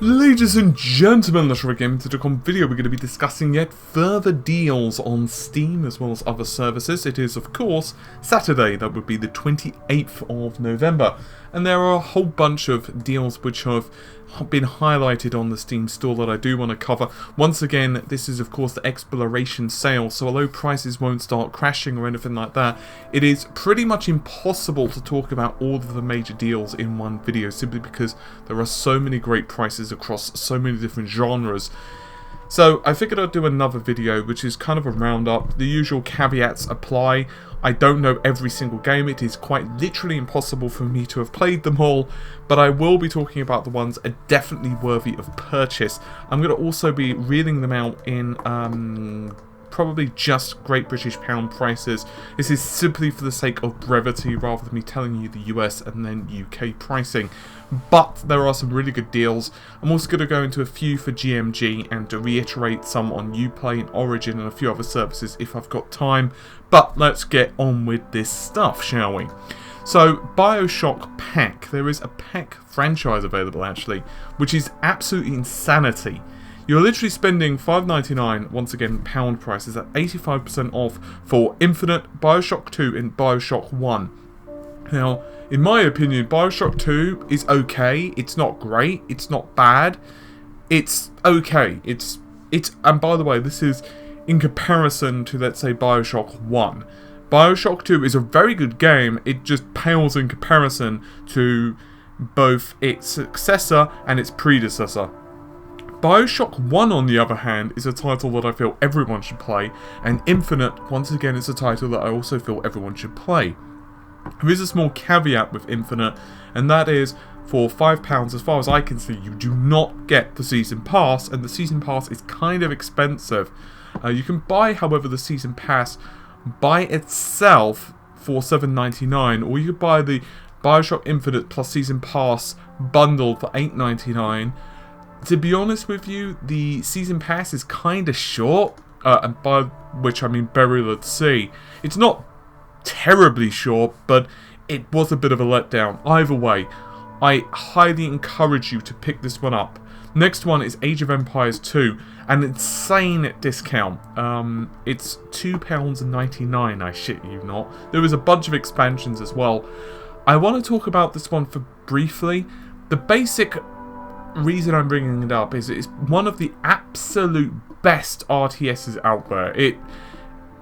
Ladies and gentlemen, let's again into the video. We're going to be discussing yet further deals on Steam as well as other services. It is, of course, Saturday. That would be the 28th of November. And there are a whole bunch of deals which have been highlighted on the Steam store that I do want to cover. Once again, this is, of course, the exploration sale. So although prices won't start crashing or anything like that, it is pretty much impossible to talk about all of the major deals in one video, simply because there are so many great prices across so many different genres. So I figured I'd do another video which is kind of a roundup. The usual caveats apply. I don't know every single game. It is quite literally impossible for me to have played them all, but I will be talking about the ones that are definitely worthy of purchase. I'm going to also be reading them out in probably just Great British Pound prices. This is simply for the sake of brevity rather than me telling you the US and then UK pricing. But there are some really good deals. I'm also going to go into a few for GMG and to reiterate some on Uplay and Origin and a few other services if I've got time. But let's get on with this stuff, shall we? So, Bioshock pack. There is a pack franchise available actually, which is absolutely insanity. You're literally spending $5.99, once again pound prices, at 85% off for Infinite, Bioshock 2 and Bioshock 1. Now, in my opinion, Bioshock 2 is okay. It's not great. It's not bad. It's okay. It's and by the way, this is in comparison to, let's say, Bioshock 1. Bioshock 2 is a very good game. It just pales in comparison to both its successor and its predecessor. Bioshock 1, on the other hand, is a title that I feel everyone should play, and Infinite, once again, is a title that I also feel everyone should play. There is a small caveat with Infinite, and that is, for £5, as far as I can see, you do not get the Season Pass, and the Season Pass is kind of expensive. You can buy, however, the Season Pass by itself for $7.99, or you could buy the Bioshock Infinite plus Season Pass bundled for $8.99. To be honest with you, the Season Pass is kind of short, and by which I mean burial at sea. It's not terribly short, but it was a bit of a letdown. Either way, I highly encourage you to pick this one up. Next one is Age of Empires 2, an insane discount. It's £2.99, I shit you not. There was a bunch of expansions as well. I want to talk about this one for briefly. The basic reason I'm bringing it up is it's one of the absolute best RTSs out there. It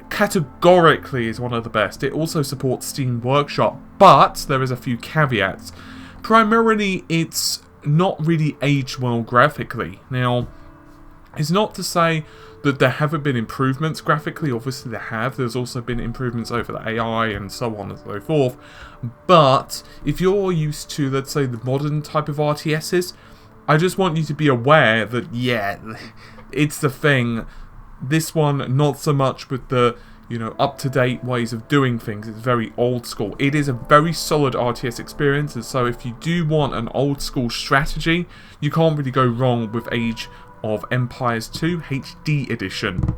categorically is one of the best. It also supports Steam Workshop, but there is a few caveats. Primarily, it's not really aged well graphically. Now, it's not to say that there haven't been improvements graphically. Obviously there have. There's also been improvements over the AI and so on and so forth. But if you're used to, let's say, the modern type of RTSs, I just want you to be aware that, yeah, it's the thing. This one, not so much with the, up-to-date ways of doing things. It's very old school. It is a very solid RTS experience, and so if you do want an old school strategy, you can't really go wrong with Age of Empires 2 HD Edition.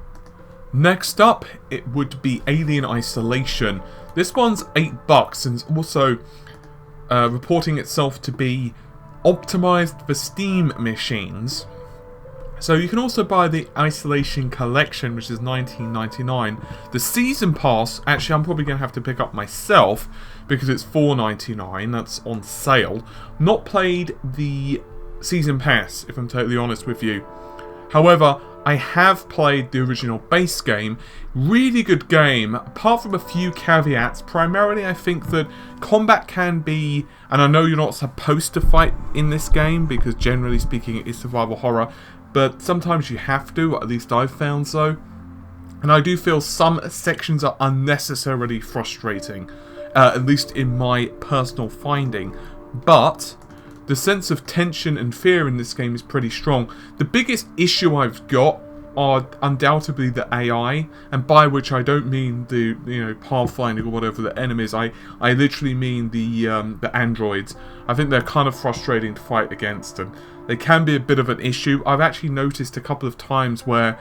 Next up, it would be Alien Isolation. This one's $8 and is also reporting itself to be optimized for Steam machines. So you can also buy the Isolation Collection, which is $19.99. The Season Pass, actually I'm probably going to have to pick up myself because it's $4.99, that's on sale. Not played the Season Pass, if I'm totally honest with you. However, I have played the original base game. Really good game, apart from a few caveats. Primarily, I think that combat can be, and I know you're not supposed to fight in this game because generally speaking it is survival horror, but sometimes you have to, at least I've found so. And I do feel some sections are unnecessarily frustrating, at least in my personal finding. But the sense of tension and fear in this game is pretty strong. The biggest issue I've got are undoubtedly the AI, and by which I don't mean the pathfinding or whatever the enemies. I literally mean the androids. I think they're kind of frustrating to fight against, and they can be a bit of an issue. I've actually noticed a couple of times where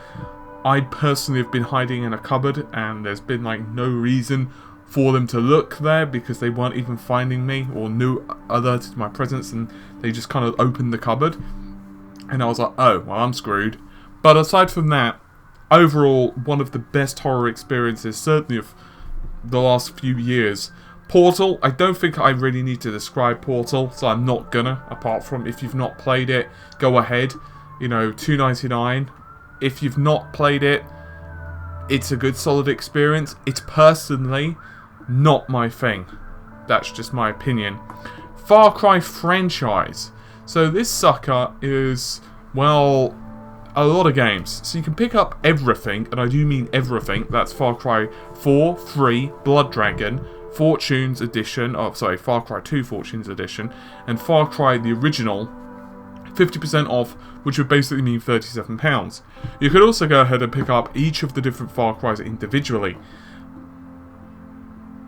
I personally have been hiding in a cupboard, and there's been no reason for them to look there because they weren't even finding me or knew alerted to my presence, and they just kind of opened the cupboard. And I was like, oh, well, I'm screwed. But aside from that, overall, one of the best horror experiences, certainly of the last few years. Portal, I don't think I really need to describe Portal, so I'm not gonna, apart from if you've not played it, go ahead. You know, $2.99. If you've not played it, it's a good, solid experience. It's personally not my thing. That's just my opinion. Far Cry franchise. So this sucker is, well, a lot of games. So you can pick up everything, and I do mean everything. That's Far Cry 4, 3, Blood Dragon, Fortunes Edition, Far Cry 2 Fortunes Edition, and Far Cry the original, 50% off, which would basically mean £37. You could also go ahead and pick up each of the different Far Crys individually.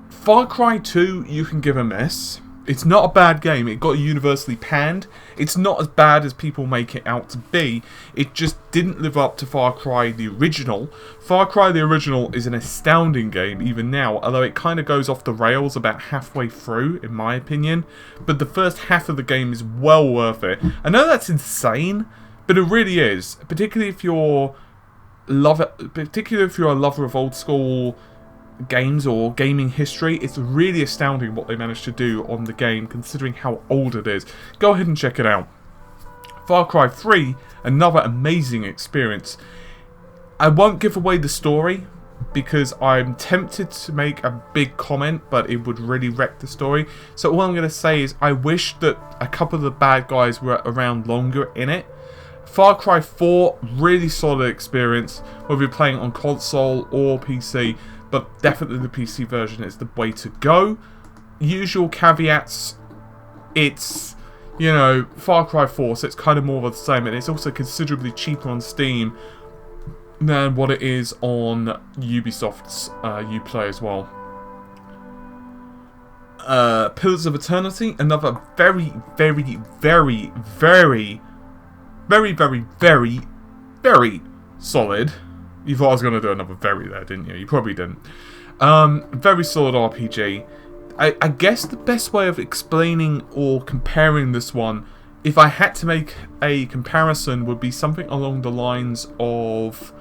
Far Cry 2, you can give a miss. It's not a bad game. It got universally panned. It's not as bad as people make it out to be. It just didn't live up to Far Cry the original. Far Cry the original is an astounding game even now, although it kind of goes off the rails about halfway through, in my opinion. But the first half of the game is well worth it. I know that's insane, but it really is. Particularly if you're a lover of old school games or gaming history. It's really astounding what they managed to do on the game, considering how old it is. Go ahead and check it out. Far Cry 3, another amazing experience. I won't give away the story because I'm tempted to make a big comment, but it would really wreck the story. So all I'm going to say is I wish that a couple of the bad guys were around longer in it. Far Cry 4, really solid experience, whether you're playing on console or PC. But definitely the PC version is the way to go. Usual caveats, it's, you know, Far Cry 4, so it's kind of more of the same. And it's also considerably cheaper on Steam than what it is on Ubisoft's Uplay as well. Pillars of Eternity, another very, very, very, very, very, very, very, very solid. You thought I was going to do another very there, didn't you? You probably didn't. Very solid RPG. I guess the best way of explaining or comparing this one, if I had to make a comparison, would be something along the lines of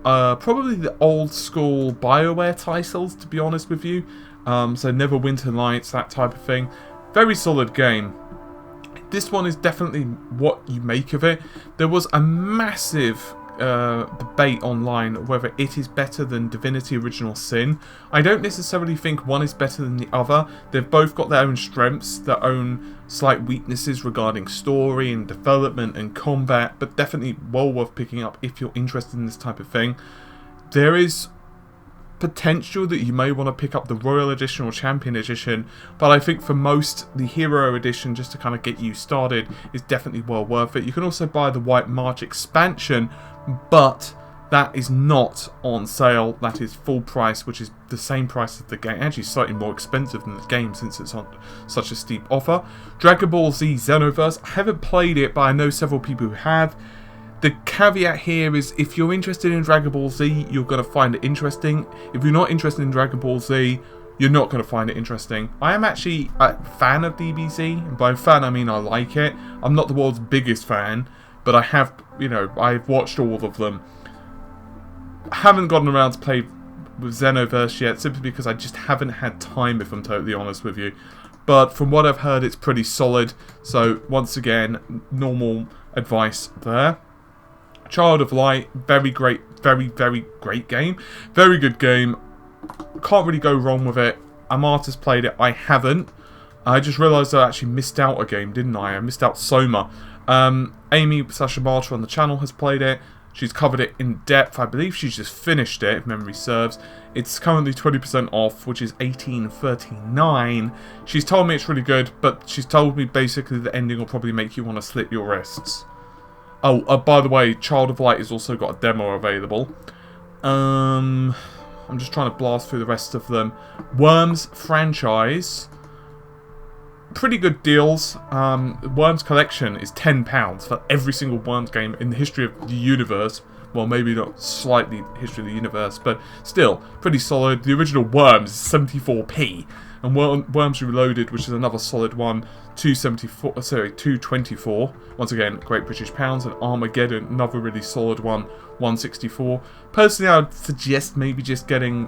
probably the old school BioWare titles, to be honest with you. So Neverwinter Nights, that type of thing. Very solid game. This one is definitely what you make of it. There was a massive debate online whether it is better than Divinity Original Sin. I don't necessarily think one is better than the other. They've both got their own strengths, their own slight weaknesses regarding story and development and combat, but definitely well worth picking up if you're interested in this type of thing. There is potential that you may want to pick up the Royal Edition or Champion Edition, but I think for most, the Hero Edition, just to kind of get you started, is definitely well worth it. You can also buy the White March expansion, but that is not on sale. That is full price, which is the same price as the game. Actually, slightly more expensive than the game since it's on such a steep offer. Dragon Ball Z Xenoverse. I haven't played it, but I know several people who have. The caveat here is if you're interested in Dragon Ball Z, you're going to find it interesting. If you're not interested in Dragon Ball Z, you're not going to find it interesting. I am actually a fan of DBZ, and by fan I mean I like it. I'm not the world's biggest fan, but I have, I've watched all of them. I haven't gotten around to play with Xenoverse yet, simply because I just haven't had time, if I'm totally honest with you. But from what I've heard, it's pretty solid. So once again, normal advice there. Child of Light, very great, very, very great game. Very good game. Can't really go wrong with it. Amata's played it, I haven't. I just realised I actually missed out a game, didn't I? I missed out Soma. Amy Sashamata on the channel has played it. She's covered it in depth. I believe she's just finished it, if memory serves. It's currently 20% off, which is $18.39. She's told me it's really good, but she's told me basically the ending will probably make you want to slit your wrists. Oh, by the way, Child of Light has also got a demo available. I'm just trying to blast through the rest of them. Worms franchise. Pretty good deals. Worms collection is £10 for every single Worms game in the history of the universe. Well, maybe not slightly history of the universe, but still pretty solid. The original Worms is 74p, and Worms Reloaded, which is another solid one, 224. Once again, Great British Pounds. And Armageddon, another really solid one, 164. Personally, I would suggest maybe just getting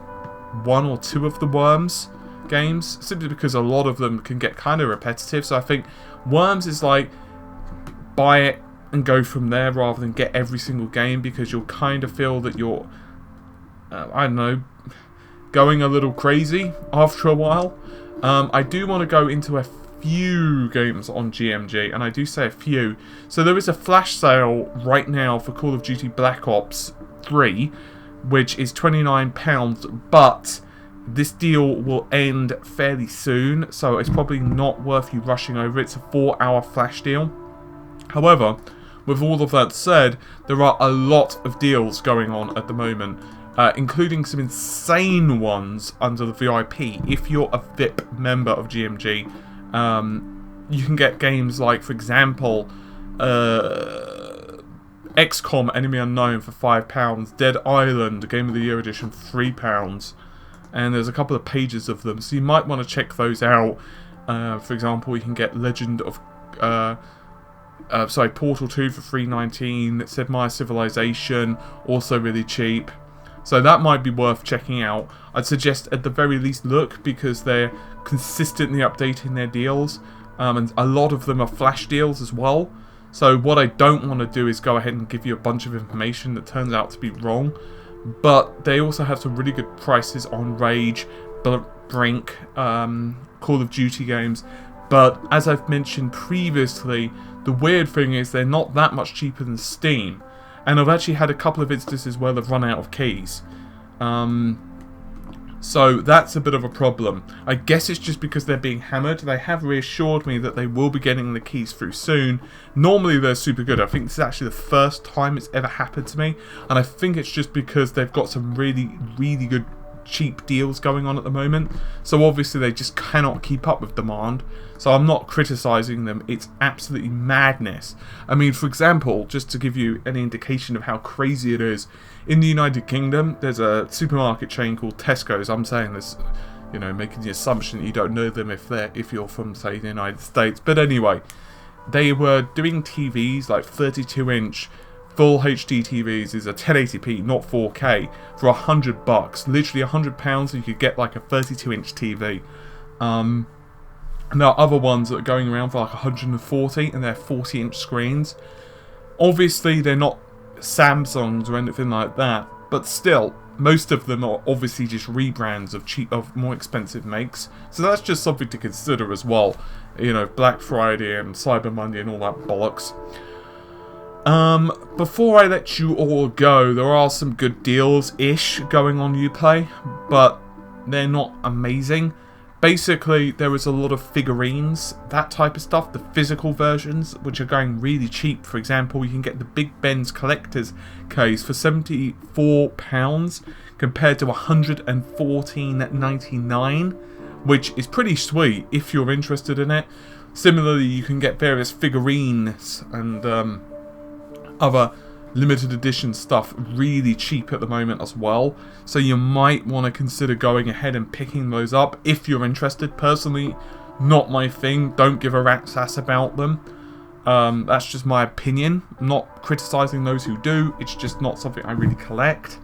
one or two of the Worms games, simply because a lot of them can get kind of repetitive. So I think Worms is like, buy it and go from there rather than get every single game, because you'll kind of feel that you're, I don't know, going a little crazy after a while. I do want to go into a few games on GMG, and I do say a few. So there is a flash sale right now for Call of Duty Black Ops 3, which is £29, but this deal will end fairly soon, so it's probably not worth you rushing over. It's a 4-hour flash deal. However, with all of that said, there are a lot of deals going on at the moment, including some insane ones under the VIP. If you're a VIP member of GMG, you can get games like, for example, XCOM Enemy Unknown for £5, Dead Island Game of the Year Edition £3, and there's a couple of pages of them, so you might want to check those out. For example, you can get Legend of Portal 2 for $3.19, Sid Meier's Civilization, also really cheap. So that might be worth checking out. I'd suggest at the very least look, because they're consistently updating their deals, and a lot of them are flash deals as well. So what I don't want to do is go ahead and give you a bunch of information that turns out to be wrong. But they also have some really good prices on Rage, Brink, Call of Duty games. But as I've mentioned previously, the weird thing is they're not that much cheaper than Steam. And I've actually had a couple of instances where they've run out of keys. So that's a bit of a problem. I guess it's just because they're being hammered. They have reassured me that they will be getting the keys through soon. Normally they're super good. I think this is actually the first time it's ever happened to me. And I think it's just because they've got some really, really good cheap deals going on at the moment. So obviously they just cannot keep up with demand. So I'm not criticising them. It's absolutely madness. I mean, for example, just to give you an indication of how crazy it is, in the United Kingdom, there's a supermarket chain called Tesco's. I'm saying this, you know, making the assumption that you don't know them if you're from, say, the United States. But anyway, they were doing TVs, like 32-inch full HD TVs, is a 1080p, not 4K, for $100. Literally £100, you could get like a 32-inch TV. And there are other ones that are going around for like 140, and they're 40-inch screens. Obviously, they're not Samsungs or anything like that, but still, most of them are obviously just rebrands of more expensive makes. So that's just something to consider as well. You know, Black Friday and Cyber Monday and all that bollocks. Before I let you all go, there are some good deals-ish going on Uplay, but they're not amazing. Basically, there is a lot of figurines, that type of stuff, the physical versions, which are going really cheap. For example, you can get the Big Ben's collector's case for £74 compared to $114.99, which is pretty sweet if you're interested in it. Similarly, you can get various figurines and other limited edition stuff really cheap at the moment as well, so you might want to consider going ahead and picking those up if you're interested. Personally, not my thing. Don't give a rat's ass about them. That's just my opinion. I'm not criticising those who do. It's just not something I really collect.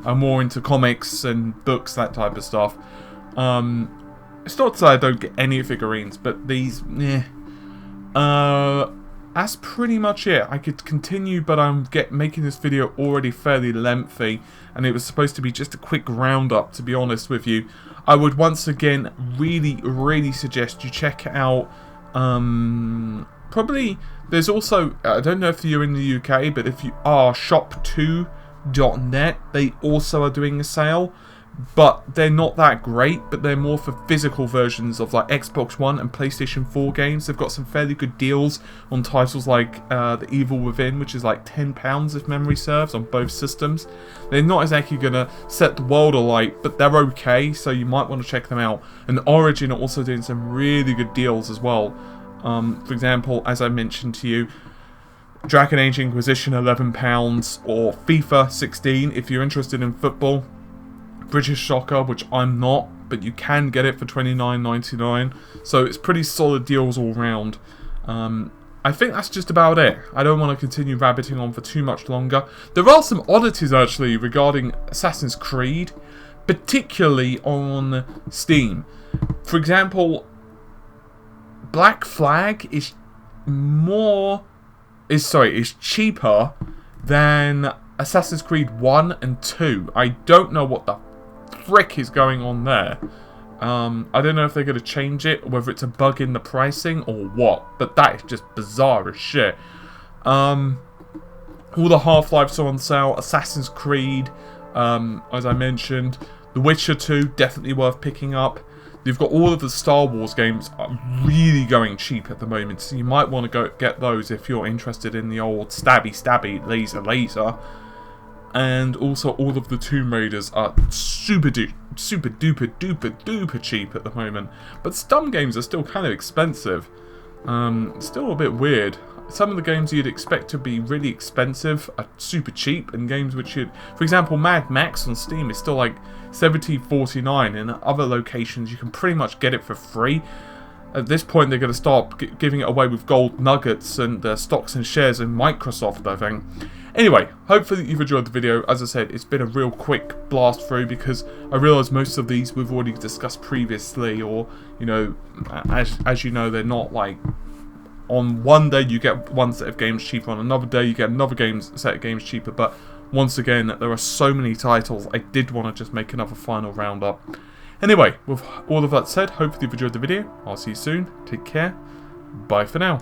I'm more into comics and books, that type of stuff. It's not to say I don't get any figurines, but these, that's pretty much it. I could continue, but I'm making this video already fairly lengthy, and it was supposed to be just a quick roundup, to be honest with you. I would once again really, really suggest you check out, probably, there's also, I don't know if you're in the UK, but if you are, shop2.net, they also are doing a sale. But they're not that great, but they're more for physical versions of like Xbox One and PlayStation 4 games. They've got some fairly good deals on titles like The Evil Within, which is like £10 if memory serves, on both systems. They're not exactly going to set the world alight, but they're okay, so you might want to check them out. And Origin are also doing some really good deals as well. For example, as I mentioned to you, Dragon Age Inquisition £11, or FIFA 16 if you're interested in football. British Soccer, which I'm not, but you can get it for $29.99, so it's pretty solid deals all round. I think that's just about it. I don't want to continue rabbiting on for too much longer. There are some oddities actually regarding Assassin's Creed, particularly on Steam. For example, Black Flag is cheaper than Assassin's Creed 1 and 2. I don't know what the frick is going on there. I don't know if they're going to change it, or whether it's a bug in the pricing or what, but that is just bizarre as shit. All the Half-Lives are on sale. Assassin's Creed, as I mentioned. The Witcher 2, definitely worth picking up. You've got all of the Star Wars games are really going cheap at the moment, so you might want to go get those if you're interested in the old stabby, laser. And also all of the Tomb Raiders are super duper cheap at the moment. But some games are still kind of expensive. Still a bit weird. Some of the games you'd expect to be really expensive are super cheap, and games which you'd... For example, Mad Max on Steam is still like $17.49, and at other locations you can pretty much get it for free. At this point they're going to start giving it away with gold nuggets and stocks and shares in Microsoft, I think. Anyway, hopefully you've enjoyed the video. As I said, it's been a real quick blast through because I realise most of these we've already discussed previously, or, you know, as you know, they're not like... On one day you get one set of games cheaper, on another day you get another set of games cheaper, but once again, there are so many titles, I did want to just make another final roundup. Anyway, with all of that said, hopefully you've enjoyed the video. I'll see you soon. Take care. Bye for now.